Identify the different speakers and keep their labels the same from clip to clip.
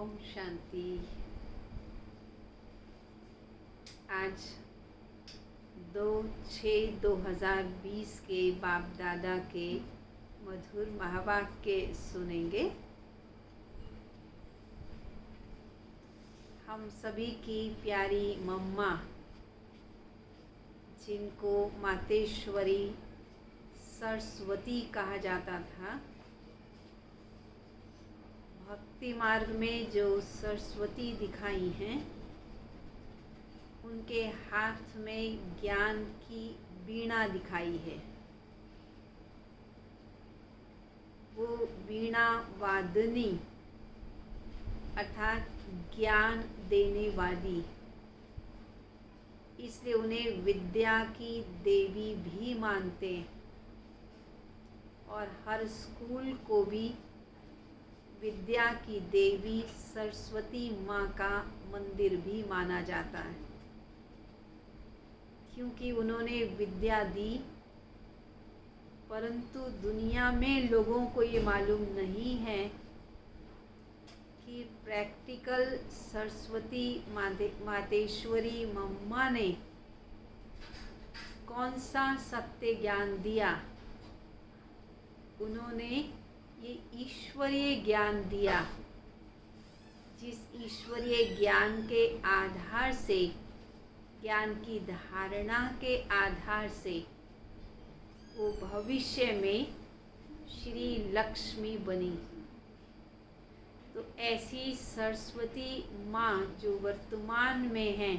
Speaker 1: ओम शांति। आज 2/6/2020 के बाप दादा के मधुर महावाक्य सुनेंगे। हम सभी की प्यारी मम्मा, जिनको मातेश्वरी सरस्वती कहा जाता था, भक्ति मार्ग में जो सरस्वती दिखाई हैं, उनके हाथ में ज्ञान की वीणा दिखाई है। वो वीणा वादनी अर्थात ज्ञान देने वाली, इसलिए उन्हें विद्या की देवी भी मानते हैं और हर स्कूल को भी विद्या की देवी सरस्वती माँ का मंदिर भी माना जाता है, क्योंकि उन्होंने विद्या दी। परंतु दुनिया में लोगों को ये मालूम नहीं है कि प्रैक्टिकल सरस्वती मातेश्वरी मम्मा ने कौन सा सत्य ज्ञान दिया। उन्होंने ये ईश्वरीय ज्ञान दिया, जिस ईश्वरीय ज्ञान के आधार से, ज्ञान की धारणा के आधार से वो भविष्य में श्री लक्ष्मी बनी। तो ऐसी सरस्वती माँ जो वर्तमान में है,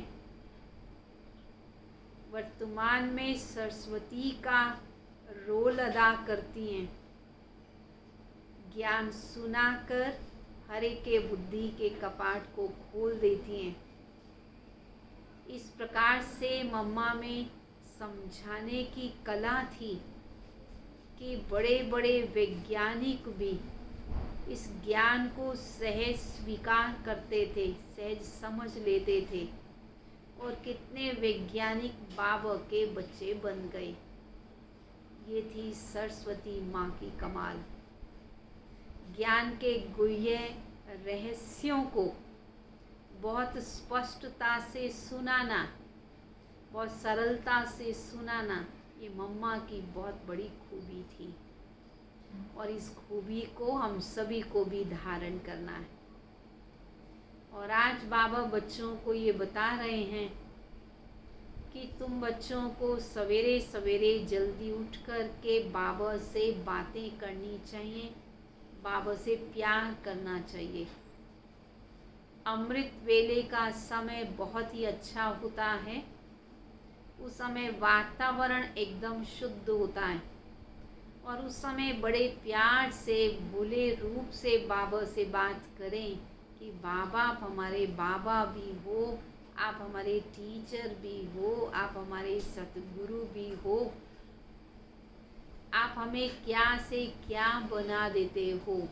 Speaker 1: वर्तमान में सरस्वती का रोल अदा करती हैं, ज्ञान सुनाकर हर एक के बुद्धि के कपाट को खोल देती हैं। इस प्रकार से मम्मा में समझाने की कला थी कि बड़े बड़े वैज्ञानिक भी इस ज्ञान को सहज स्वीकार करते थे, सहज समझ लेते थे, और कितने वैज्ञानिक बाबा के बच्चे बन गए। ये थी सरस्वती माँ की कमाल। ज्ञान के गुह्य रहस्यों को बहुत स्पष्टता से सुनाना, बहुत सरलता से सुनाना, ये मम्मा की बहुत बड़ी खूबी थी और इस खूबी को हम सभी को भी धारण करना है। और आज बाबा बच्चों को ये बता रहे हैं कि तुम बच्चों को सवेरे सवेरे जल्दी उठ कर के बाबा से बातें करनी चाहिए, बाबा से प्यार करना चाहिए। अमृत वेले का समय बहुत ही अच्छा होता है। उस समय वातावरण एकदम शुद्ध होता है और उस समय बड़े प्यार से, भोले रूप से बाबा से बात करें कि बाबा आप हमारे बाबा भी हो, आप हमारे टीचर भी हो, आप हमारे सतगुरु भी हो, आप हमें क्या से क्या बना देते हो।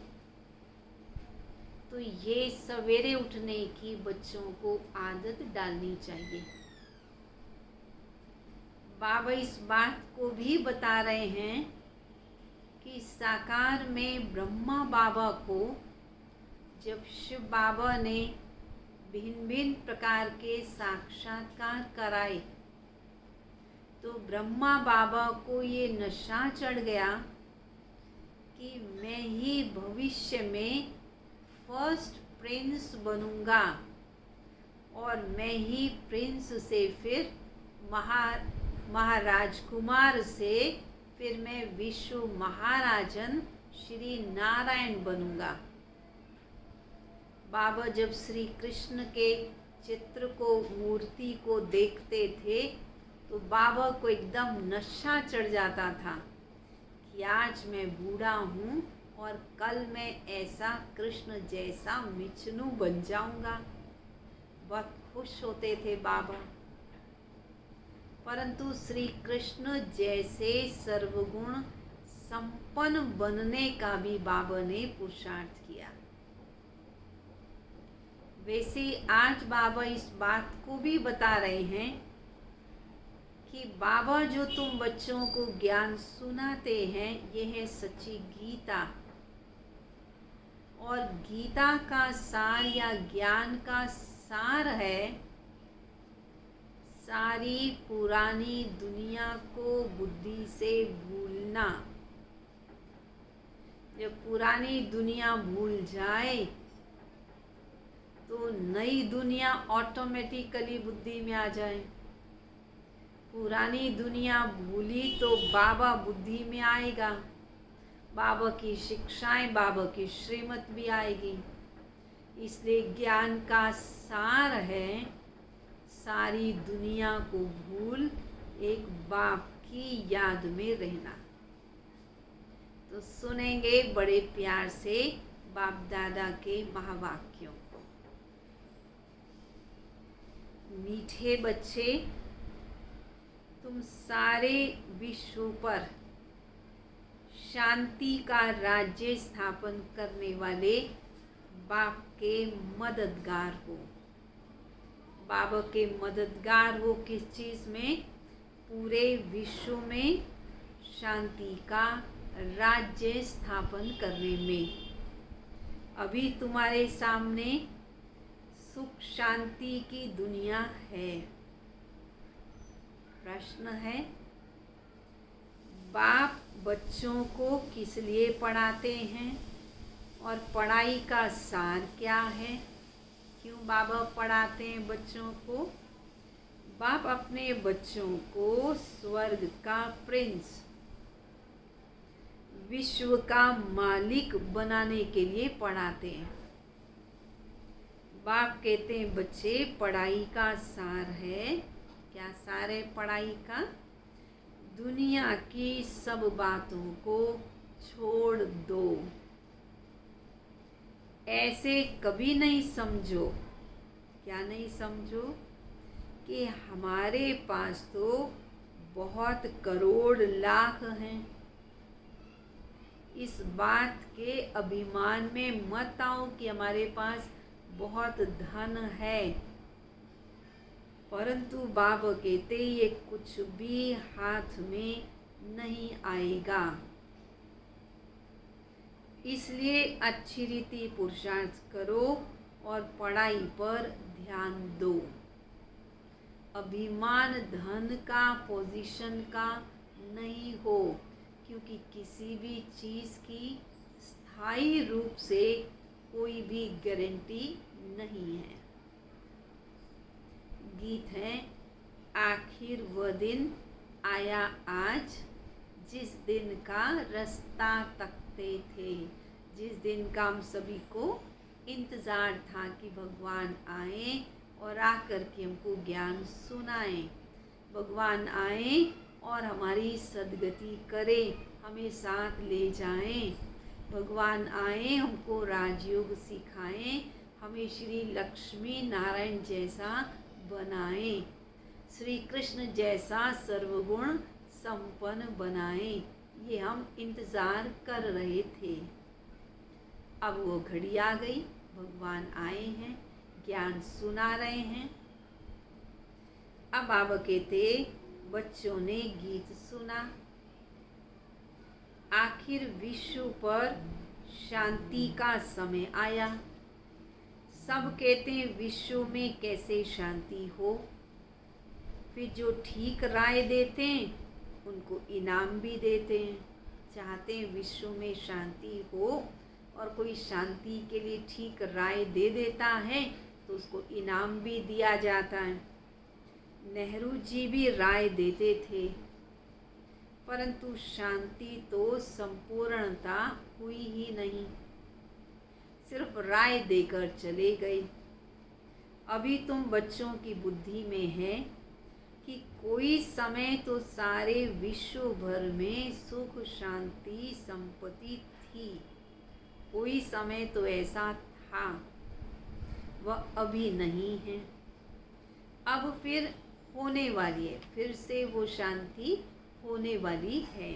Speaker 1: तो ये सवेरे उठने की बच्चों को आदत डालनी चाहिए। बाबा इस बात को भी बता रहे हैं कि साकार में ब्रह्मा बाबा को जब शिव बाबा ने भिन्न भिन्न प्रकार के साक्षात्कार कराए, तो ब्रह्मा बाबा को ये नशा चढ़ गया कि मैं ही भविष्य में फर्स्ट प्रिंस बनूंगा और मैं ही प्रिंस से फिर महाराजकुमार से फिर मैं विश्व महाराजन श्री नारायण बनूंगा। बाबा जब श्री कृष्ण के चित्र को, मूर्ति को देखते थे, तो बाबा को एकदम नशा चढ़ जाता था कि आज मैं बूढ़ा हूँ और कल मैं ऐसा कृष्ण जैसा मिचनू बन जाऊंगा। बहुत खुश होते थे बाबा। परंतु श्री कृष्ण जैसे सर्वगुण संपन्न बनने का भी बाबा ने पुरुषार्थ किया। वैसे आज बाबा इस बात को भी बता रहे हैं कि बाबा जो तुम बच्चों को ज्ञान सुनाते हैं, यह है सच्ची गीता। और गीता का सार या ज्ञान का सार है सारी पुरानी दुनिया को बुद्धि से भूलना। जब पुरानी दुनिया भूल जाए तो नई दुनिया ऑटोमेटिकली बुद्धि में आ जाए। पुरानी दुनिया भूली तो बाबा बुद्धि में आएगा, बाबा की शिक्षाएं, बाबा की श्रीमत भी आएगी। इसलिए ज्ञान का सार है सारी दुनिया को भूल एक बाप की याद में रहना। तो सुनेंगे बड़े प्यार से बाप दादा के महावाक्यों को। मीठे बच्चे, तुम सारे विश्व पर शांति का राज्य स्थापन करने वाले बाप के मददगार हो। बाबा के मददगार हो किस चीज़ में? पूरे विश्व में शांति का राज्य स्थापन करने में। अभी तुम्हारे सामने सुख शांति की दुनिया है। प्रश्न है, बाप बच्चों को किस लिए पढ़ाते हैं और पढ़ाई का सार क्या है? क्यों बाबा पढ़ाते हैं बच्चों को? बाप अपने बच्चों को स्वर्ग का प्रिंस, विश्व का मालिक बनाने के लिए पढ़ाते हैं। बाप कहते हैं बच्चे, पढ़ाई का सार है, क्या सार है पढ़ाई का? दुनिया की सब बातों को छोड़ दो। ऐसे कभी नहीं समझो, क्या नहीं समझो, कि हमारे पास तो बहुत करोड़ लाख हैं। इस बात के अभिमान में मत आओ कि हमारे पास बहुत धन है। परंतु बाबा कहते ये कुछ भी हाथ में नहीं आएगा। इसलिए अच्छी रीति पुरुषार्थ करो और पढ़ाई पर ध्यान दो। अभिमान धन का, पोजीशन का नहीं हो, क्योंकि किसी भी चीज़ की स्थायी रूप से कोई भी गारंटी नहीं है। गीत है, आखिर वह दिन आया आज जिस दिन का रास्ता तकते थे, जिस दिन का हम सभी को इंतज़ार था कि भगवान आए और आकर के हमको ज्ञान सुनाएं। भगवान आए और हमारी सद्गति करें, हमें साथ ले जाएं। भगवान आए, हमको राजयोग सिखाएं, हमें श्री लक्ष्मी नारायण जैसा बनाएं, श्री कृष्ण जैसा सर्वगुण संपन्न बनाएं। ये हम इंतज़ार कर रहे थे। अब वो घड़ी आ गई, भगवान आए हैं, ज्ञान सुना रहे हैं। अब बाबा कहते बच्चों ने गीत सुना, आखिर विश्व पर शांति का समय आया। सब कहते हैं विश्व में कैसे शांति हो। फिर जो ठीक राय देते हैं उनको इनाम भी देते हैं। चाहते हैं विश्व में शांति हो और कोई शांति के लिए ठीक राय दे देता है तो उसको इनाम भी दिया जाता है। नेहरू जी भी राय देते थे, परंतु शांति तो संपूर्णता हुई ही नहीं, सिर्फ राय देकर चले गए। अभी तुम बच्चों की बुद्धि में है कि कोई समय तो सारे विश्व भर में सुख शांति संपत्ति थी, कोई समय तो ऐसा था, वह अभी नहीं है। अब फिर होने वाली है, फिर से वो शांति होने वाली है।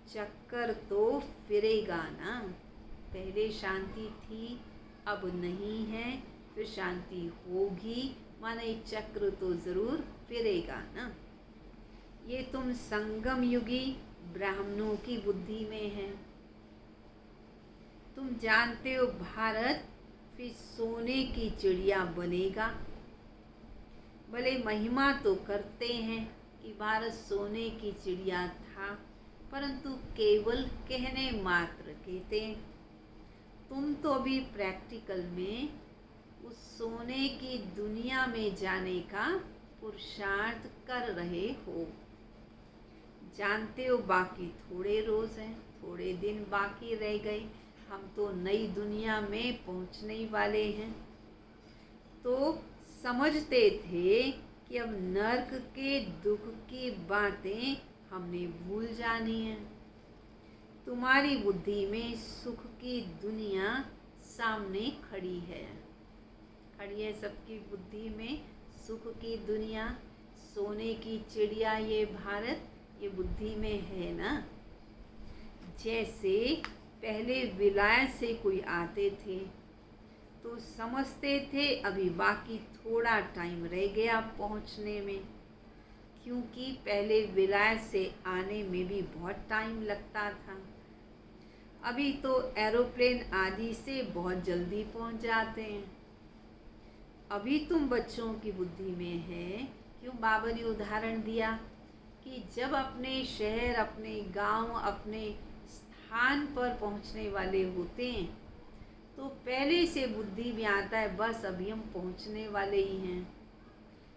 Speaker 1: चक्कर तो फिरेगा ना, पहले शांति थी अब नहीं है, फिर शांति होगी, माने चक्र तो ज़रूर फिरेगा ना। ये तुम संगम युगी ब्राह्मणों की बुद्धि में है। तुम जानते हो भारत फिर सोने की चिड़िया बनेगा। भले महिमा तो करते हैं कि भारत सोने की चिड़िया था, परंतु केवल कहने मात्र के थे। तुम तो अभी प्रैक्टिकल में उस सोने की दुनिया में जाने का पुरुषार्थ कर रहे हो। जानते हो बाकी थोड़े रोज हैं, थोड़े दिन बाकी रह गए, हम तो नई दुनिया में पहुंचने वाले हैं। तो समझते थे कि अब नर्क के दुख की बातें हमने भूल जानी है। तुम्हारी बुद्धि में सुख की दुनिया सामने खड़ी है, सबकी बुद्धि में सुख की दुनिया, सोने की चिड़िया ये भारत, ये बुद्धि में है ना। जैसे पहले विलायत से कोई आते थे तो समझते थे अभी बाकी थोड़ा टाइम रह गया पहुंचने में, क्योंकि पहले विलायत से आने में भी बहुत टाइम लगता था। अभी तो एरोप्लेन आदि से बहुत जल्दी पहुंच जाते हैं। अभी तुम बच्चों की बुद्धि में है, क्यों बाबा ने उदाहरण दिया कि जब अपने शहर, अपने गांव, अपने स्थान पर पहुंचने वाले होते हैं तो पहले से बुद्धि में आता है बस अभी हम पहुंचने वाले ही हैं।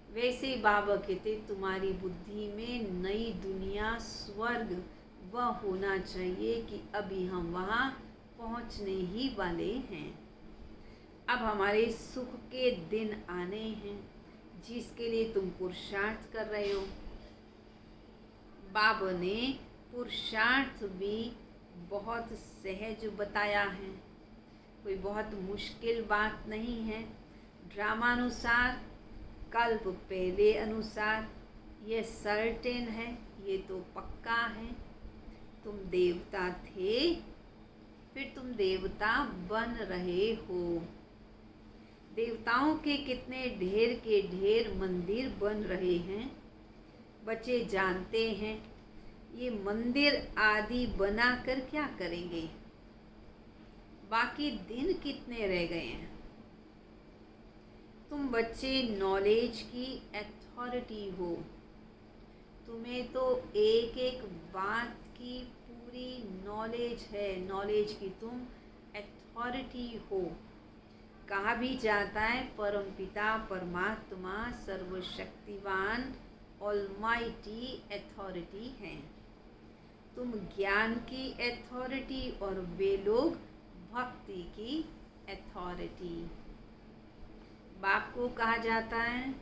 Speaker 1: वैसे बाबा कहते तुम्हारी बुद्धि में नई दुनिया, स्वर्ग वह होना चाहिए कि अभी हम वहाँ पहुँचने ही वाले हैं। अब हमारे सुख के दिन आने हैं जिसके लिए तुम पुरुषार्थ कर रहे हो। बाबा ने पुरुषार्थ भी बहुत सहज बताया है, कोई बहुत मुश्किल बात नहीं है। ड्रामानुसार, कल्प पहले अनुसार ये सर्टेन है, ये तो पक्का है। तुम देवता थे, फिर तुम देवता बन रहे हो। देवताओं के कितने ढेर के ढेर मंदिर बन रहे हैं। बच्चे जानते हैं ये मंदिर आदि बनाकर क्या करेंगे, बाकी दिन कितने रह गए हैं। तुम बच्चे नॉलेज की अथॉरिटी हो, तुम्हें तो एक एक बात की पूरी नॉलेज है, नॉलेज की तुम अथॉरिटी हो। कहा भी जाता है परमपिता परमात्मा सर्वशक्तिवान ऑलमाइटी अथॉरिटी हैं। तुम ज्ञान की अथॉरिटी और वे लोग भक्ति की अथॉरिटी। बाप को कहा जाता है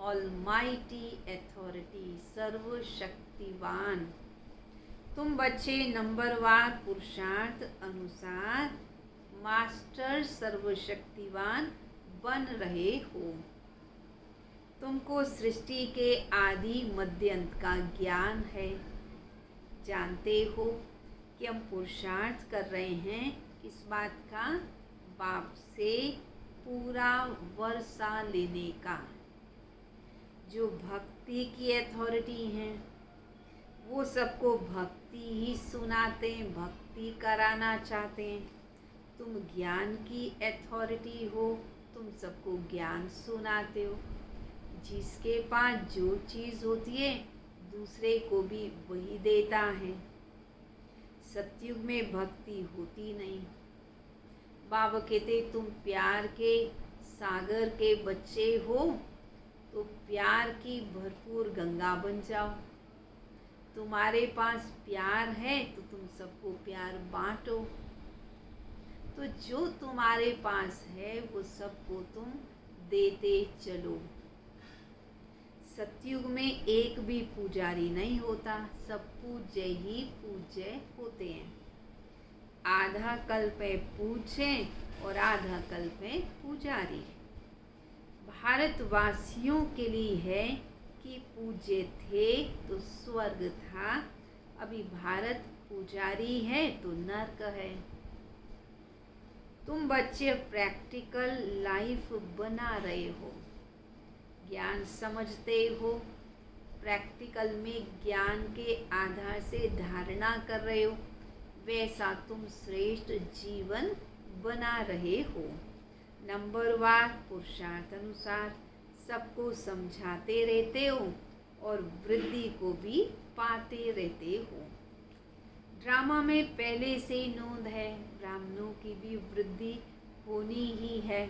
Speaker 1: ऑलमाइटी अथॉरिटी, सर्वशक्तिवान। तुम बच्चे नंबरवार पुरुषार्थ अनुसार मास्टर सर्वशक्तिवान बन रहे हो। तुमको सृष्टि के आदि मध्य अंत का ज्ञान है। जानते हो कि हम पुरुषार्थ कर रहे हैं किस बात का, बाप से पूरा वर्षा लेने का। जो भक्ति की अथॉरिटी हैं वो सबको भक्ति ही सुनाते हैं, भक्ति कराना चाहते हैं। तुम ज्ञान की अथॉरिटी हो, तुम सबको ज्ञान सुनाते हो। जिसके पास जो चीज़ होती है दूसरे को भी वही देता है। सतयुग में भक्ति होती नहीं। बाबा कहते तुम प्यार के सागर के बच्चे हो तो प्यार की भरपूर गंगा बन जाओ। तुम्हारे पास प्यार है तो तुम सबको प्यार बांटो। तो जो तुम्हारे पास है वो सबको तुम देते चलो। सतयुग में एक भी पुजारी नहीं होता, सब पूज्य ही पूज्य होते हैं। आधा कल्प है पूज्य और आधा कल्प है पुजारी। भारतवासियों के लिए है कि पूज्य थे तो स्वर्ग था, अभी भारत पुजारी है तो नरक है। तुम बच्चे प्रैक्टिकल लाइफ बना रहे हो, ज्ञान समझते हो, प्रैक्टिकल में ज्ञान के आधार से धारणा कर रहे हो। वैसा तुम श्रेष्ठ जीवन बना रहे हो। नंबरवार पुरुषार्थ अनुसार सबको समझाते रहते हो और वृद्धि को भी पाते रहते हो। ड्रामा में पहले से ही नोंद है, ब्राह्मणों की भी वृद्धि होनी ही है।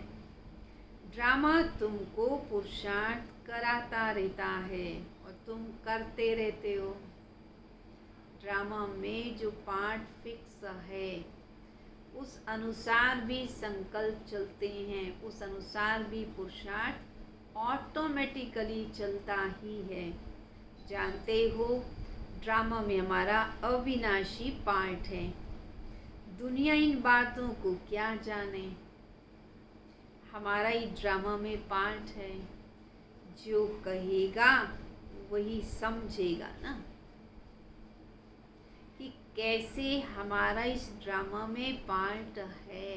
Speaker 1: ड्रामा तुमको पुरुषार्थ कराता रहता है और तुम करते रहते हो। ड्रामा में जो पार्ट फिक्स है उस अनुसार भी संकल्प चलते हैं, उस अनुसार भी पुरुषार्थ ऑटोमेटिकली चलता ही है। जानते हो ड्रामा में हमारा अविनाशी पार्ट है। दुनिया इन बातों को क्या जाने, हमारा ही ड्रामा में पार्ट है। जो कहेगा वही समझेगा ना कि कैसे हमारा इस ड्रामा में पार्ट है।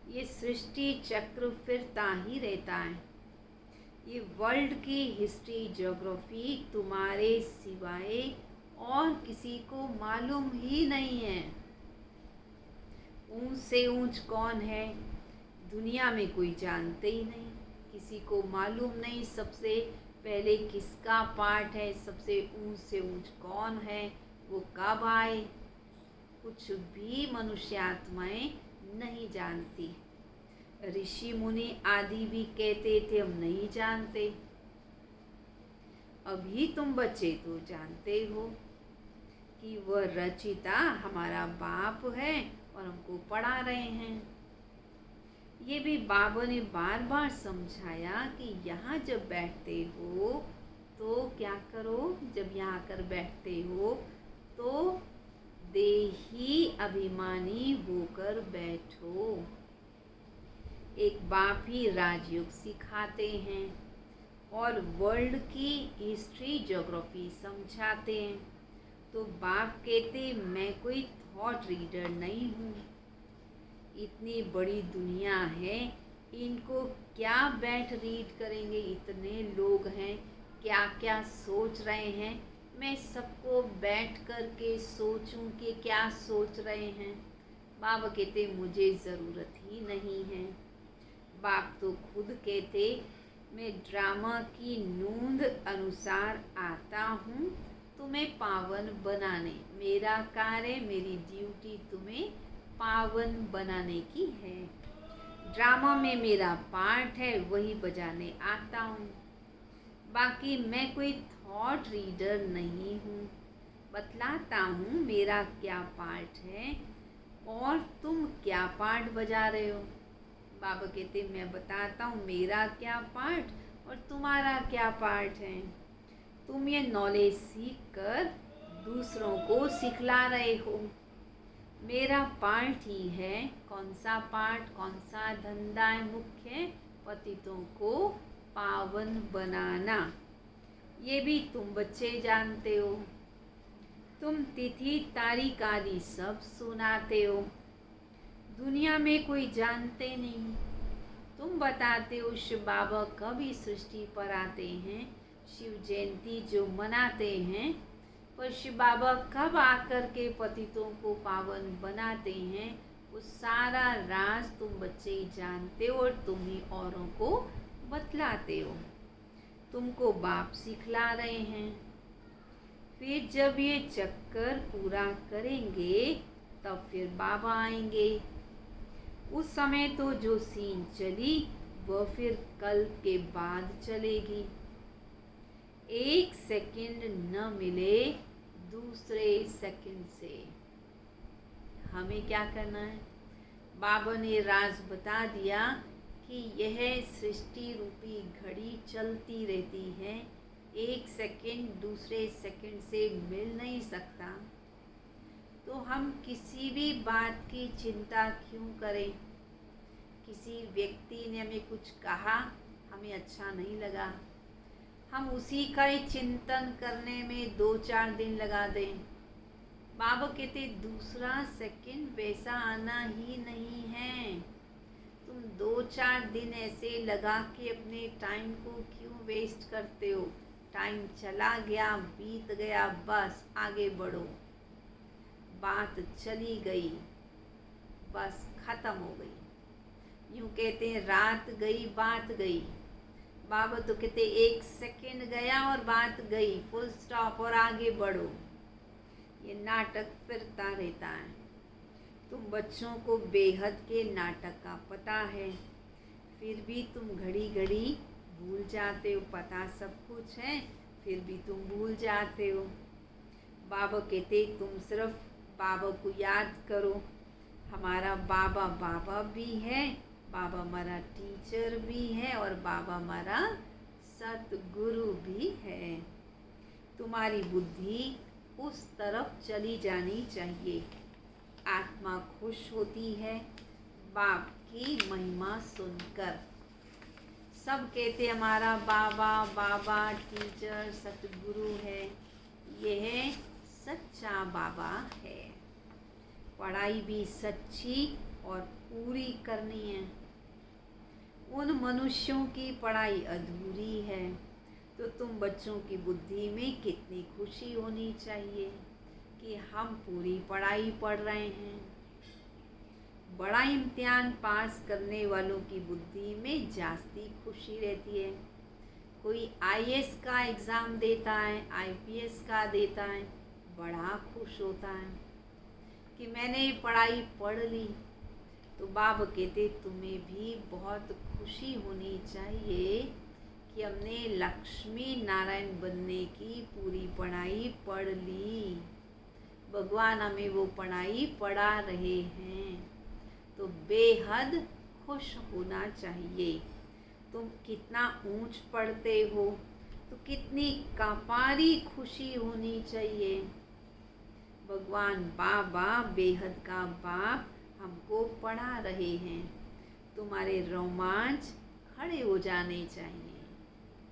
Speaker 1: ये सृष्टि चक्र फिरता ही रहता है। ये वर्ल्ड की हिस्ट्री ज्योग्राफी तुम्हारे सिवाय और किसी को मालूम ही नहीं है। ऊंच से ऊंच कौन है दुनिया में कोई जानते ही नहीं, किसी को मालूम नहीं सबसे पहले किसका पार्ट है, सबसे ऊंच से ऊंच कौन है, वो कब आए, कुछ भी मनुष्य आत्माएं नहीं जानती। ऋषि मुनि आदि भी कहते थे हम नहीं जानते। अभी तुम बच्चे तो जानते हो कि वह रचिता हमारा बाप है और हमको पढ़ा रहे हैं। ये भी बाबा ने बार बार समझाया कि यहाँ जब बैठते हो तो क्या करो, जब यहाँ आकर बैठते हो तो देही अभिमानी होकर बैठो। एक बाप ही राजयोग सिखाते हैं और वर्ल्ड की हिस्ट्री ज्योग्राफी समझाते हैं। तो बाप कहते मैं कोई थॉट रीडर नहीं हूँ, इतनी बड़ी दुनिया है, इनको क्या बैठ रीड करेंगे, इतने लोग हैं, क्या क्या सोच रहे हैं, मैं सबको बैठ कर के सोचूं कि क्या सोच रहे हैं। बाबा कहते मुझे ज़रूरत ही नहीं है। बाप तो खुद कहते मैं ड्रामा की नोंद अनुसार आता हूँ तुम्हें पावन बनाने। मेरा कार्य, मेरी ड्यूटी तुम्हें पावन बनाने की है। ड्रामा में मेरा पार्ट है, वही बजाने आता हूँ। बाकी मैं कोई थॉट रीडर नहीं हूँ। बतलाता हूँ मेरा क्या पार्ट है और तुम क्या पार्ट बजा रहे हो। बाबा कहते मैं बताता हूँ मेरा क्या पार्ट और तुम्हारा क्या पार्ट है। तुम ये नॉलेज सीख कर दूसरों को सिखला रहे हो। मेरा पार्ट ही है, कौन सा पार्ट, कौन सा धंधा है मुख्य, पतितों को पावन बनाना। ये भी तुम बच्चे जानते हो। तुम तिथि तारीख आदि सब सुनाते हो। दुनिया में कोई जानते नहीं। तुम बताते हो शिव बाबा कब इस सृष्टि पर आते हैं, शिव जयंती जो मनाते हैं, पर शिव बाबा कब आकर के पतितों को पावन बनाते हैं, वो सारा राज तुम बच्चे ही जानते हो और तुम ही औरों को बतलाते हो। तुमको बाप सिखला रहे हैं। फिर जब ये चक्कर पूरा करेंगे तब फिर बाबा आएंगे। उस समय तो जो सीन चली वह फिर कल के बाद चलेगी। एक सेकंड न मिले दूसरे सेकंड से। हमें क्या करना है, बाबा ने राज बता दिया कि यह सृष्टि रूपी घड़ी चलती रहती है, एक सेकंड दूसरे सेकंड से मिल नहीं सकता। तो हम किसी भी बात की चिंता क्यों करें। किसी व्यक्ति ने हमें कुछ कहा, हमें अच्छा नहीं लगा, हम उसी का ही चिंतन करने में 2-4 दिन लगा दें। बाबा कहते दूसरा सेकंड वैसा आना ही नहीं है। तुम 2-4 दिन ऐसे लगा के अपने टाइम को क्यों वेस्ट करते हो। टाइम चला गया, बीत गया, बस आगे बढ़ो। बात चली गई, बस खत्म हो गई। यूँ कहते हैं रात गई बात गई। बाबा तो कहते 1 सेकंड गया और बात गई, फुल स्टॉप, और आगे बढ़ो। ये नाटक फिरता रहता है। तुम बच्चों को बेहद के नाटक का पता है, फिर भी तुम घड़ी घड़ी भूल जाते हो। पता सब कुछ है, फिर भी तुम भूल जाते हो। बाबा कहते तुम सिर्फ बाबा को याद करो। हमारा बाबा बाबा भी है, बाबा हमारा टीचर भी है, और बाबा हमारा सतगुरु भी है। तुम्हारी बुद्धि उस तरफ चली जानी चाहिए। आत्मा खुश होती है बाप की महिमा सुनकर। सब कहते हमारा बाबा बाबा टीचर सतगुरु है। यह सच्चा बाबा है। पढ़ाई भी सच्ची और पूरी करनी है। उन मनुष्यों की पढ़ाई अधूरी है, तो तुम बच्चों की बुद्धि में कितनी खुशी होनी चाहिए कि हम पूरी पढ़ाई पढ़ रहे हैं। बड़ा इम्तिहान पास करने वालों की बुद्धि में जास्ती खुशी रहती है। कोई आईएएस का एग्ज़ाम देता है, आईपीएस का देता है, बड़ा खुश होता है कि मैंने पढ़ाई पढ़ ली। तो बाबा कहते तुम्हें भी बहुत खुशी होनी चाहिए कि हमने लक्ष्मी नारायण बनने की पूरी पढ़ाई पढ़ ली। भगवान हमें वो पढ़ाई पढ़ा रहे हैं, तो बेहद खुश होना चाहिए। तुम कितना ऊंच पढ़ते हो, तो कितनी कपारी खुशी होनी चाहिए। भगवान बाबा बेहद का बाप हमको पढ़ा रहे हैं। तुम्हारे रोमांच खड़े हो जाने चाहिए।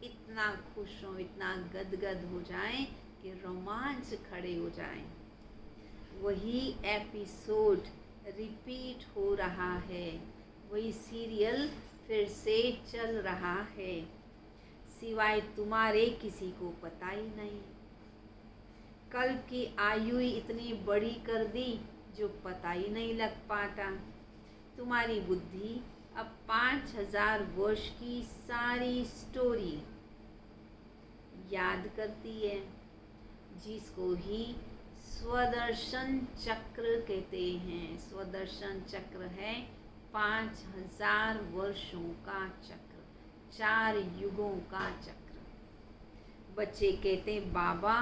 Speaker 1: इतना खुश हो, इतना गदगद हो जाएं कि रोमांच खड़े हो जाएं। वही एपिसोड रिपीट हो रहा है, वही सीरियल फिर से चल रहा है, सिवाय तुम्हारे किसी को पता ही नहीं। कल की आयु इतनी बड़ी कर दी जो पता ही नहीं लग पाता। तुम्हारी बुद्धि अब 5000 वर्ष की सारी स्टोरी याद करती है, जिसको ही स्वदर्शन चक्र कहते हैं। स्वदर्शन चक्र है 5000 वर्षों का चक्र, 4 युगों का चक्र। बच्चे कहते हैं बाबा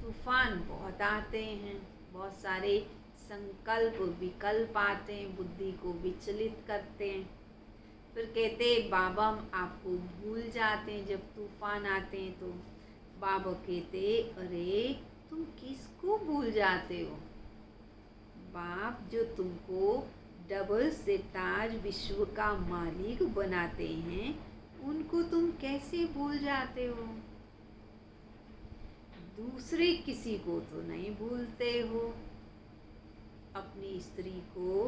Speaker 1: तूफान बहुत आते हैं, बहुत सारे संकल्प विकल्प आते हैं, बुद्धि को विचलित करते हैं। फिर कहते बाबा हम आपको भूल जाते हैं जब तूफान आते हैं। तो बाबा कहते अरे तुम किसको भूल जाते हो? बाप जो तुमको डबल सिताज विश्व का मालिक बनाते हैं, उनको तुम कैसे भूल जाते हो? दूसरे किसी को तो नहीं भूलते हो, अपनी स्त्री को,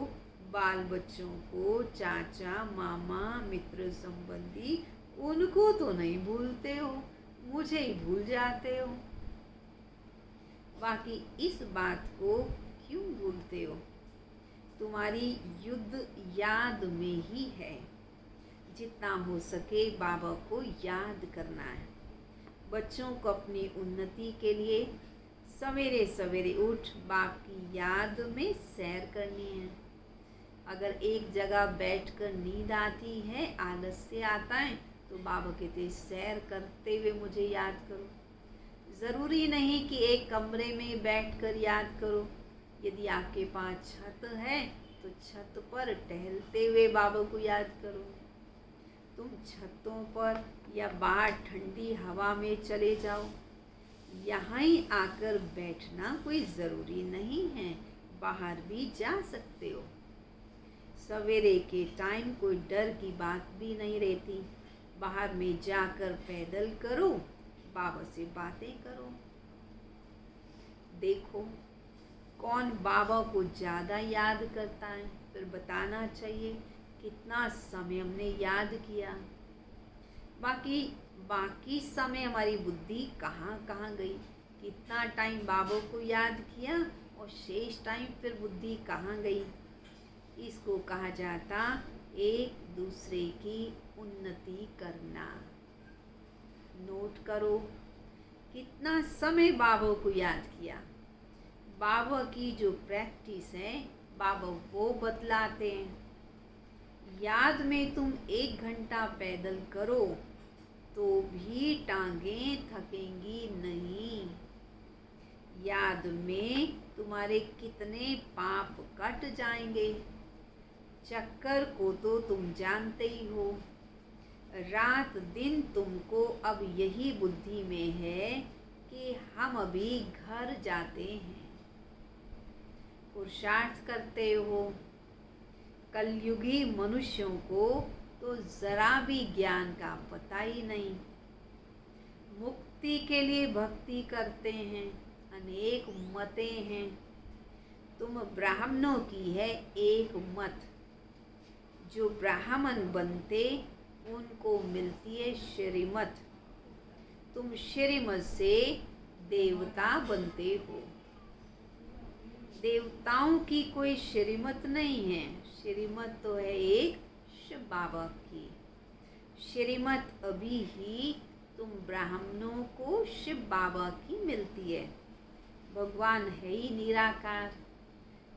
Speaker 1: बाल बच्चों को, चाचा मामा मित्र संबंधी, उनको तो नहीं भूलते हो, मुझे ही भूल जाते हो। बाकी इस बात को क्यों भूलते हो? तुम्हारी युद्ध याद में ही है। जितना हो सके बाबा को याद करना है। बच्चों को अपनी उन्नति के लिए सवेरे सवेरे उठ बाप की याद में सैर करनी है। अगर एक जगह बैठकर नींद आती है, आलस्य आता है, तो बाबा कहते सैर करते हुए मुझे याद करो। ज़रूरी नहीं कि एक कमरे में बैठकर याद करो। यदि आपके पास छत है तो छत पर टहलते हुए बाबा को याद करो। तुम छतों पर या बाहर ठंडी हवा में चले जाओ, यहाँ ही आकर बैठना कोई ज़रूरी नहीं है, बाहर भी जा सकते हो। सवेरे के टाइम कोई डर की बात भी नहीं रहती। बाहर में जाकर पैदल करो, बाबा से बातें करो। देखो कौन बाबा को ज़्यादा याद करता है, फिर बताना चाहिए कितना समय हमने याद किया। बाकी समय हमारी बुद्धि कहाँ कहाँ गई, कितना टाइम बाबा को याद किया और शेष टाइम फिर बुद्धि कहाँ गई। इसको कहा जाता एक दूसरे की उन्नति करना। नोट करो कितना समय बाबा को याद किया। बाबा की जो प्रैक्टिस है बाबा वो बतलाते हैं। याद में तुम 1 घंटा पैदल करो तो भी टांगें थकेंगी नहीं। याद में तुम्हारे कितने पाप कट जाएंगे। चक्कर को तो तुम जानते ही हो। रात दिन तुमको अब यही बुद्धि में है कि हम अभी घर जाते हैं। पुरुषार्थ करते हो। कलयुगी मनुष्यों को तो जरा भी ज्ञान का पता ही नहीं। मुक्ति के लिए भक्ति करते हैं, अनेक मतें हैं। तुम ब्राह्मणों की है एक मत। जो ब्राह्मण बनते उनको मिलती है श्रीमत। तुम श्रीमत से देवता बनते हो। देवताओं की कोई श्रीमत नहीं है। श्रीमत तो है एक शिव बाबा की। श्रीमत अभी ही तुम ब्राह्मणों को शिव बाबा की मिलती है। भगवान है ही निराकार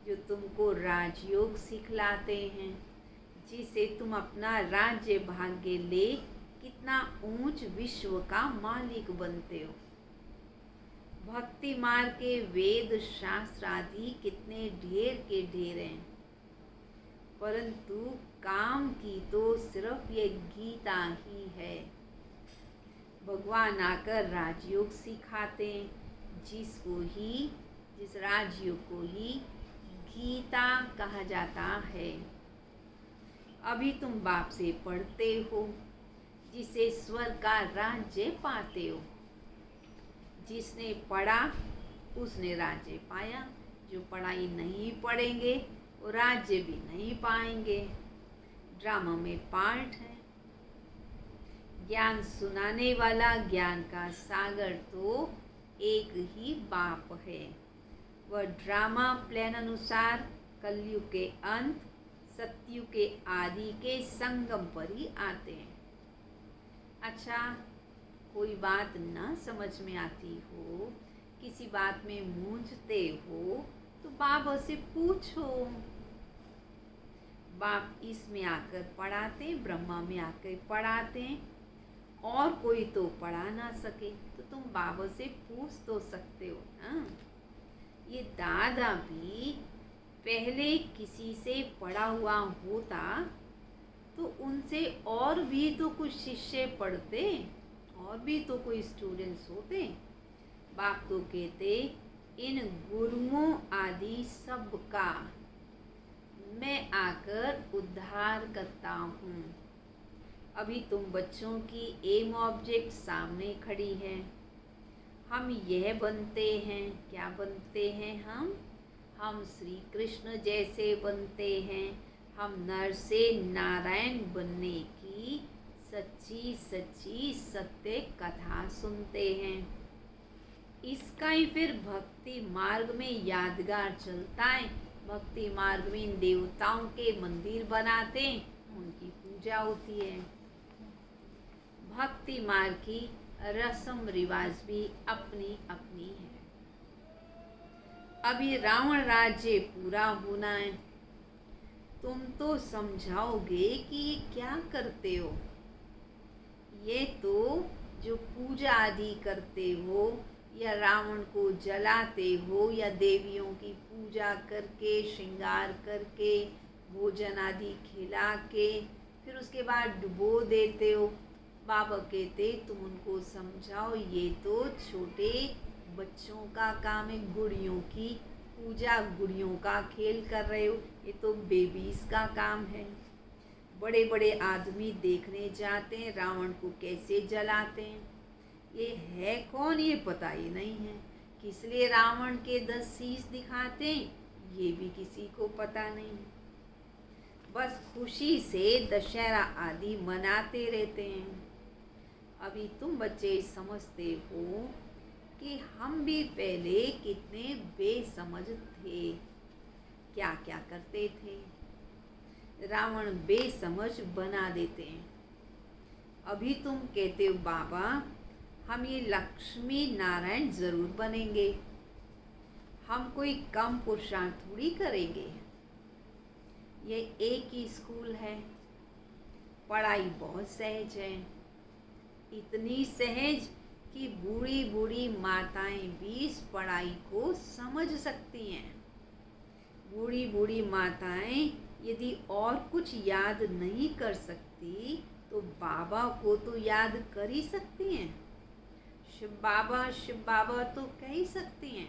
Speaker 1: जो तुमको राजयोग सिखलाते हैं, जिसे तुम अपना राज्य भाग्य ले कितना ऊंच विश्व का मालिक बनते हो। भक्ति मार्ग के वेद शास्त्र आदि कितने ढेर के ढेर हैं, परंतु काम की तो सिर्फ ये गीता ही है। भगवान आकर राजयोग सिखाते हैं, जिस राजयोग को ही गीता कहा जाता है। अभी तुम बाप से पढ़ते हो, जिसे स्वर्ग का राज्य पाते हो। जिसने पढ़ा उसने राज्य पाया। जो पढ़ाई नहीं पढ़ेंगे वो राज्य भी नहीं पाएंगे। ड्रामा में पार्ट है। ज्ञान सुनाने वाला ज्ञान का सागर तो एक ही बाप है। वह ड्रामा प्लान अनुसार कलयुग के अंत सतयुग के आदि के संगम पर ही आते हैं। अच्छा, कोई बात ना समझ में आती हो, किसी बात में मूंझते हो तो बाबा से पूछो। बाप इसमें आकर पढ़ाते, ब्रह्मा में आकर पढ़ाते, और कोई तो पढ़ा ना सके तो तुम बाबा से पूछ तो सकते हो ना। ये दादा भी पहले किसी से पढ़ा हुआ होता तो उनसे और भी तो कुछ शिष्य पढ़ते, और भी तो कोई स्टूडेंट्स होते। बाप तो कहते इन गुरुओं आदि सब का मैं आकर उद्धार करता हूँ। अभी तुम बच्चों की एम ऑब्जेक्ट सामने खड़ी है। हम यह बनते हैं, क्या बनते हैं हम श्री कृष्ण जैसे बनते हैं। हम नर से नारायण बनने की सच्ची सच्ची सत्य कथा सुनते हैं। इसका ही फिर भक्ति मार्ग में यादगार चलता है। भक्ति मार्ग में इन देवताओं के मंदिर बनाते हैं, उनकी पूजा होती है। भक्ति मार्ग की रस्म रिवाज भी अपनी अपनी है। अभी रावण राज्य पूरा होना है। तुम तो समझाओगे कि ये क्या करते हो। ये तो जो पूजा आदि करते हो या रावण को जलाते हो या देवियों की पूजा करके श्रृंगार करके भोजन आदि खिला के फिर उसके बाद डुबो देते हो। बाबा कहते तुम उनको समझाओ, ये तो छोटे बच्चों का काम है। गुड़ियों की पूजा, गुड़ियों का खेल कर रहे हो, ये तो बेबीज का काम है। बड़े बड़े आदमी देखने जाते हैं रावण को कैसे जलाते हैं। ये है कौन ये पता ही नहीं है। किस लिए रावण के 10 शीश दिखाते हैं ये भी किसी को पता नहीं। बस खुशी से दशहरा आदि मनाते रहते हैं। अभी तुम बच्चे समझते हो कि हम भी पहले कितने बेसमझ थे, क्या क्या करते थे। रावण बेसमझ बना देते हैं। अभी तुम कहते हो बाबा हम ये लक्ष्मी नारायण जरूर बनेंगे, हम कोई कम पुरुषार्थ थोड़ी करेंगे। ये एक ही स्कूल है, पढ़ाई बहुत सहज है, इतनी सहज कि बूढ़ी बूढ़ी माताएं भी इस पढ़ाई को समझ सकती हैं। बूढ़ी बूढ़ी माताएं यदि और कुछ याद नहीं कर सकती तो बाबा को तो याद कर ही सकती हैं। शिव बाबा तो कह ही सकती हैं।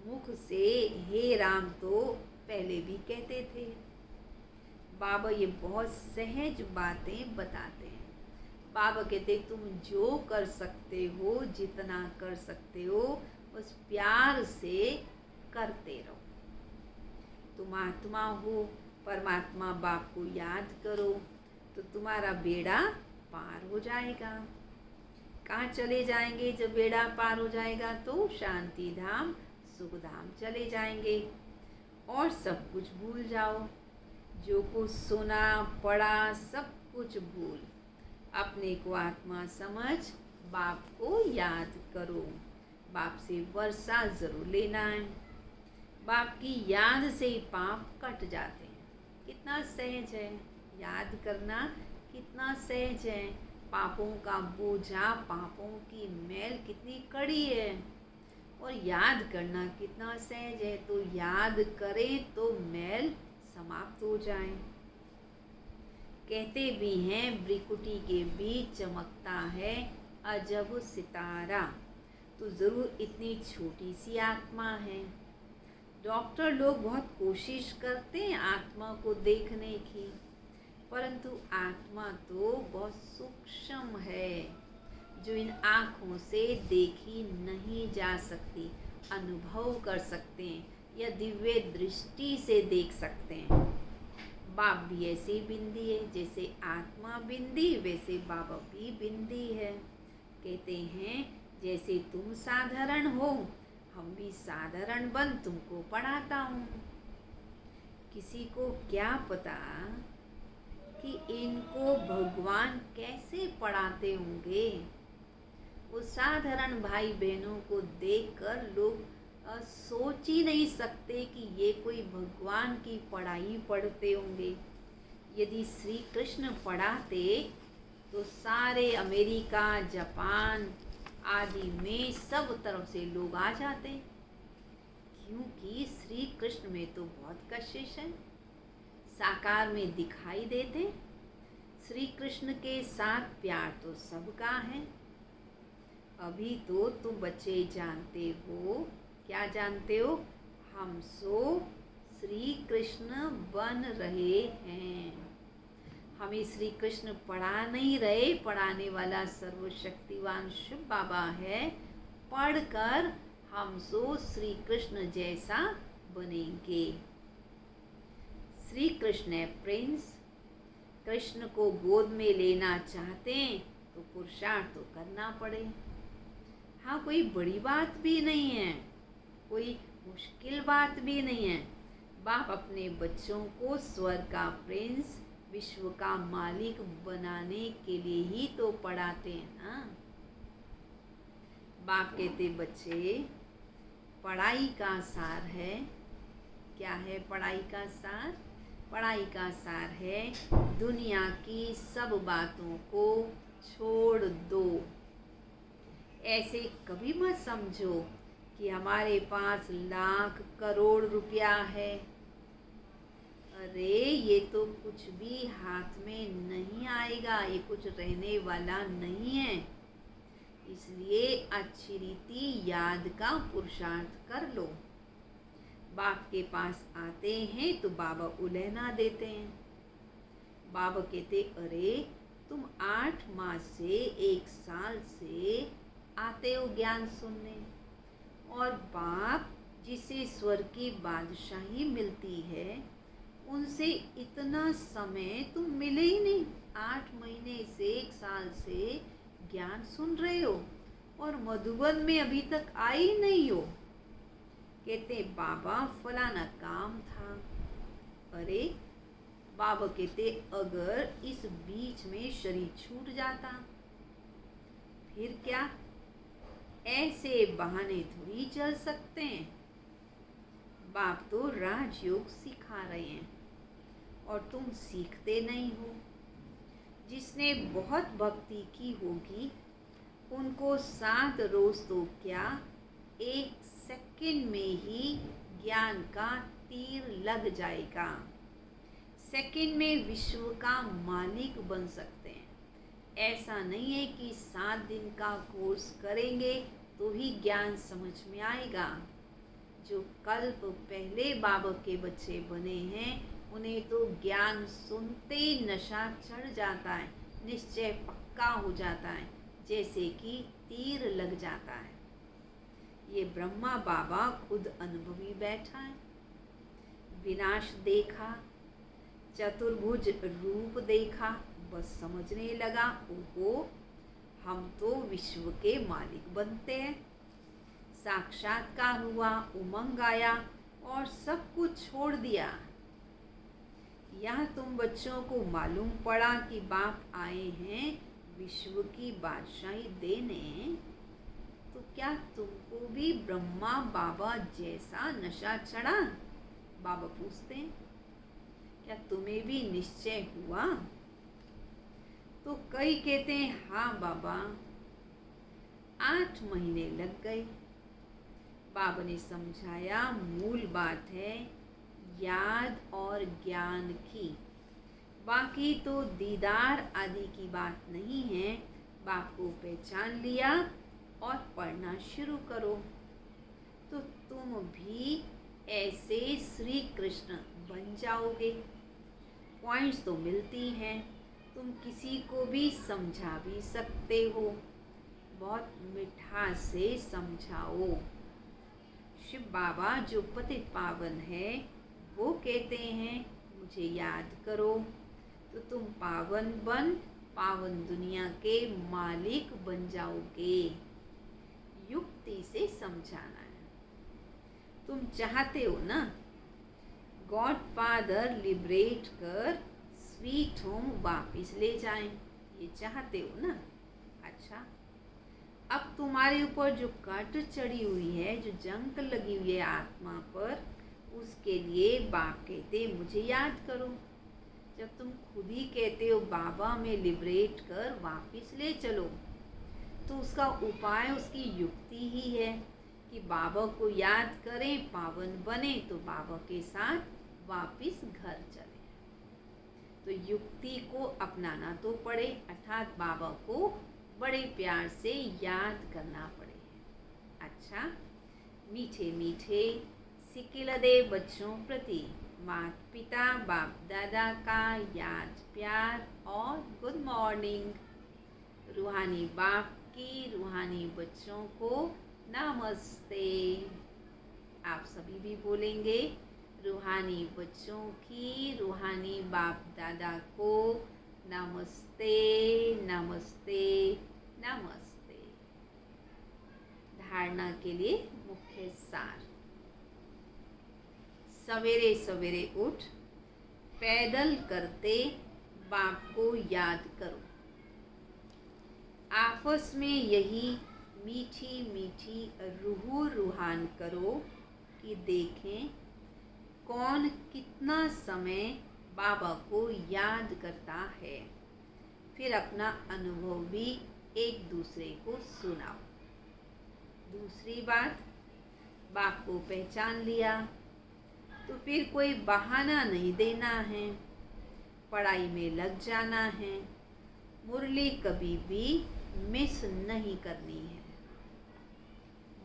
Speaker 1: मुख से हे राम तो पहले भी कहते थे। बाबा ये बहुत सहज बातें बताते हैं। बाबा कहते तुम जो कर सकते हो, जितना कर सकते हो, बस प्यार से करते रहो। तुम आत्मा हो, परमात्मा बाप को याद करो तो तुम्हारा बेड़ा पार हो जाएगा। कहाँ चले जाएंगे जब बेड़ा पार हो जाएगा? तो शांति धाम, सुख धाम चले जाएंगे और सब कुछ भूल जाओ। जो कुछ सुना पढ़ा सब कुछ भूल, अपने को आत्मा समझ बाप को याद करो। बाप से वर्षा जरूर लेना है। बाप की याद से ही पाप कट जाते हैं। कितना सहज है याद करना, कितना सहज है। पापों का बोझा, पापों की मैल कितनी कड़ी है और याद करना कितना सहज है। तो याद करें तो मैल समाप्त हो जाए। कहते भी हैं भ्रिकुटी के बीच चमकता है अजब सितारा, तो जरूर इतनी छोटी सी आत्मा है। डॉक्टर लोग बहुत कोशिश करते हैं आत्मा को देखने की, परंतु आत्मा तो बहुत सूक्ष्म है जो इन आँखों से देखी नहीं जा सकती। अनुभव कर सकते हैं या दिव्य दृष्टि से देख सकते हैं। बाप भी ऐसी बिंदी है, जैसे आत्मा बिंदी वैसे बाबा भी बिंदी है। कहते हैं जैसे तुम साधारण हो, हम भी साधारण बन तुमको पढ़ाता हूँ। किसी को क्या पता कि इनको भगवान कैसे पढ़ाते होंगे। वो साधारण भाई बहनों को देखकर लोग सोच ही नहीं सकते कि ये कोई भगवान की पढ़ाई पढ़ते होंगे। यदि श्री कृष्ण पढ़ाते तो सारे अमेरिका, जापान आदि में सब तरफ से लोग आ जाते, क्योंकि श्री कृष्ण में तो बहुत कशिश है, साकार में दिखाई देते। श्री कृष्ण के साथ प्यार तो सबका है। अभी तो तुम बच्चे जानते हो, क्या जानते हो? हम सो श्री कृष्ण बन रहे हैं। हमें श्री कृष्ण पढ़ा नहीं रहे, पढ़ाने वाला सर्वशक्तिवान शिव बाबा है। पढ़कर हम सो श्री कृष्ण जैसा बनेंगे। श्री कृष्ण है प्रिंस। कृष्ण को गोद में लेना चाहते हैं तो पुरुषार्थ तो करना पड़े। हाँ, कोई बड़ी बात भी नहीं है, कोई मुश्किल बात भी नहीं है। बाप अपने बच्चों को स्वर्ग का प्रिंस, विश्व का मालिक बनाने के लिए ही तो पढ़ाते हैं ना। बाप कहते बच्चे पढ़ाई का सार है। क्या है पढ़ाई का सार? पढ़ाई का सार है दुनिया की सब बातों को छोड़ दो। ऐसे कभी मत समझो कि हमारे पास लाख करोड़ रुपया है। अरे ये तो कुछ भी हाथ में नहीं आएगा, ये कुछ रहने वाला नहीं है। इसलिए अच्छी रीति याद का पुरुषार्थ कर लो। बाप के पास आते हैं तो बाबा उलहना देते हैं। बाबा कहते अरे तुम 8 मास से 1 साल से आते हो ज्ञान सुनने, और बाप जिसे स्वर्ग की बादशाही मिलती है उनसे इतना समय तुम मिले ही नहीं। 8 महीने से 1 साल से ज्ञान सुन रहे हो और मधुबन में अभी तक आए ही नहीं हो। कहते बाबा फलाना काम था। अरे बाबा कहते अगर इस बीच में शरीर छूट जाता फिर क्या? ऐसे बहाने थोड़ी चल सकते हैं। बाप तो राजयोग सिखा रहे हैं और तुम सीखते नहीं हो। जिसने बहुत भक्ति की होगी उनको 7 रोज तो क्या 1 सेकंड में ही ज्ञान का तीर लग जाएगा। सेकंड में विश्व का मालिक बन सकते हैं। ऐसा नहीं है कि 7 दिन का कोर्स करेंगे तो ही ज्ञान समझ में आएगा। जो कल्प पहले बाबा के बच्चे बने हैं उन्हें तो ज्ञान सुनते ही नशा चढ़ जाता है, निश्चय पक्का हो जाता है, जैसे कि तीर लग जाता है। ये ब्रह्मा बाबा खुद अनुभवी बैठा है। विनाश देखा, चतुर्भुज रूप देखा, बस समझने लगा ओहो हम तो विश्व के मालिक बनते हैं। साक्षात्कार हुआ, उमंग आया और सब कुछ छोड़ दिया। यहाँ तुम बच्चों को मालूम पड़ा कि बाप आए हैं विश्व की बादशाही देने, तो क्या तुमको भी ब्रह्मा बाबा जैसा नशा चढ़ा? बाबा पूछते हैं क्या तुम्हें भी निश्चय हुआ? तो कई कहते हैं हाँ बाबा 8 महीने लग गए। बाबा ने समझाया मूल बात है याद और ज्ञान की, बाकी तो दीदार आदि की बात नहीं है। बाप को पहचान लिया और पढ़ना शुरू करो तो तुम भी ऐसे श्री कृष्ण बन जाओगे। पॉइंट्स तो मिलती हैं, तुम किसी को भी समझा भी सकते हो। बहुत मिठास से समझाओ। शिव बाबा जो पतित पावन है वो कहते हैं मुझे याद करो तो तुम पावन बन पावन दुनिया के मालिक बन जाओगे। युक्ति से समझाना है। तुम चाहते हो ना गॉड फादर लिबरेट कर स्वीट होम वापिस ले जाएं, ये चाहते हो ना? अच्छा, अब तुम्हारे ऊपर जो कट चढ़ी हुई है, जो जंग लगी हुई है आत्मा पर, उसके लिए बाप कहते मुझे याद करो। जब तुम खुद ही कहते हो बाबा में लिबरेट कर वापिस ले चलो, तो उसका उपाय उसकी युक्ति ही है कि बाबा को याद करें, पावन बने तो बाबा के साथ वापिस घर चले। तो युक्ति को अपनाना तो पड़े, अर्थात बाबा को बड़े प्यार से याद करना पड़े। अच्छा, मीठे मीठे सिकिलदे बच्चों प्रति माता पिता बाप दादा का याद प्यार और गुड मॉर्निंग। रूहानी बाप की रूहानी बच्चों को नमस्ते। आप सभी भी बोलेंगे रूहानी बच्चों की रूहानी बाप दादा को नमस्ते नमस्ते नमस्ते। धारणा के लिए मुख्य सार। सवेरे सवेरे उठ पैदल करते बाप को याद करो। आपस में यही मीठी मीठी रूह रूहान करो कि देखें कौन कितना समय बाबा को याद करता है। फिर अपना अनुभव भी एक दूसरे को सुनाओ। दूसरी बात, बाप को पहचान लिया तो फिर कोई बहाना नहीं देना है, पढ़ाई में लग जाना है, मुरली कभी भी मिस नहीं करनी है।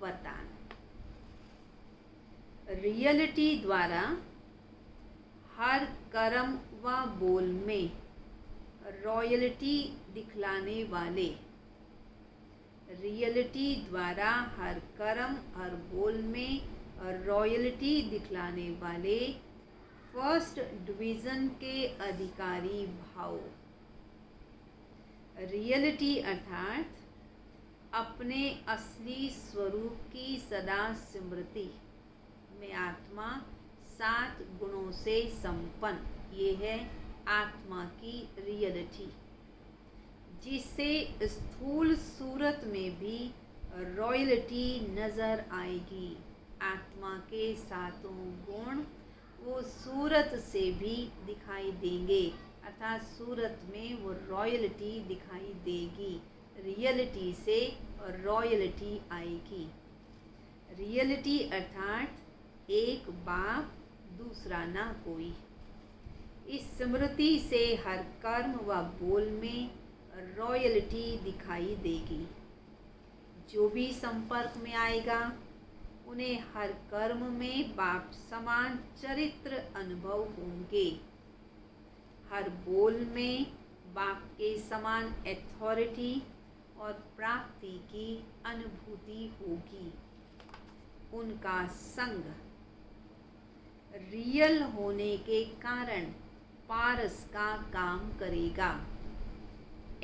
Speaker 1: वरदान। रियलिटी द्वारा हर कर्म व बोल में रॉयल्टी दिखलाने वाले, रियलिटी द्वारा हर कर्म हर बोल में रॉयल्टी दिखलाने वाले फर्स्ट डिवीज़न के अधिकारी भाव। रियलिटी अर्थात अपने असली स्वरूप की सदा स्मृति में आत्मा 7 गुणों से संपन्न, ये है आत्मा की रियलिटी, जिससे स्थूल सूरत में भी रॉयल्टी नज़र आएगी। आत्मा के 7 गुण वो सूरत से भी दिखाई देंगे, अर्थात सूरत में वो रॉयल्टी दिखाई देगी, रियलिटी से रॉयल्टी आएगी। रियलिटी अर्थात एक बाप दूसरा ना कोई। इस स्मृति से हर कर्म व बोल में रॉयल्टी दिखाई देगी। जो भी संपर्क में आएगा उन्हें हर कर्म में बाप समान चरित्र अनुभव होंगे। हर बोल में बाप के समान अथॉरिटी और प्राप्ति की अनुभूति होगी। उनका संग रियल होने के कारण पारस का काम करेगा।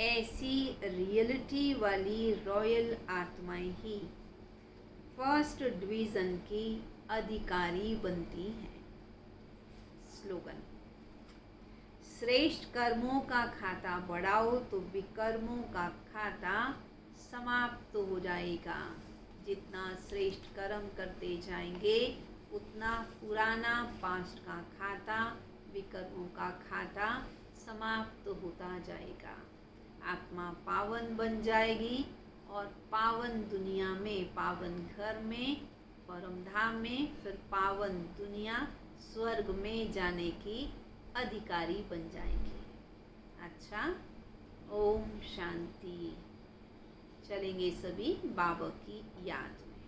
Speaker 1: ऐसी रियलिटी वाली रॉयल आत्माएं ही फर्स्ट डिवीज़न की अधिकारी बनती हैं। स्लोगन: श्रेष्ठ कर्मों का खाता बढ़ाओ तो विकर्मों का खाता समाप्त हो जाएगा। जितना श्रेष्ठ कर्म करते जाएंगे उतना पुराना पास्ट का खाता, विकर्मों का खाता समाप्त होता जाएगा। आत्मा पावन बन जाएगी और पावन दुनिया में, पावन घर में, परम धाम में, फिर पावन दुनिया स्वर्ग में जाने की अधिकारी बन जाएंगे। अच्छा, ओम शांति। चलेंगे सभी बाबा की याद में।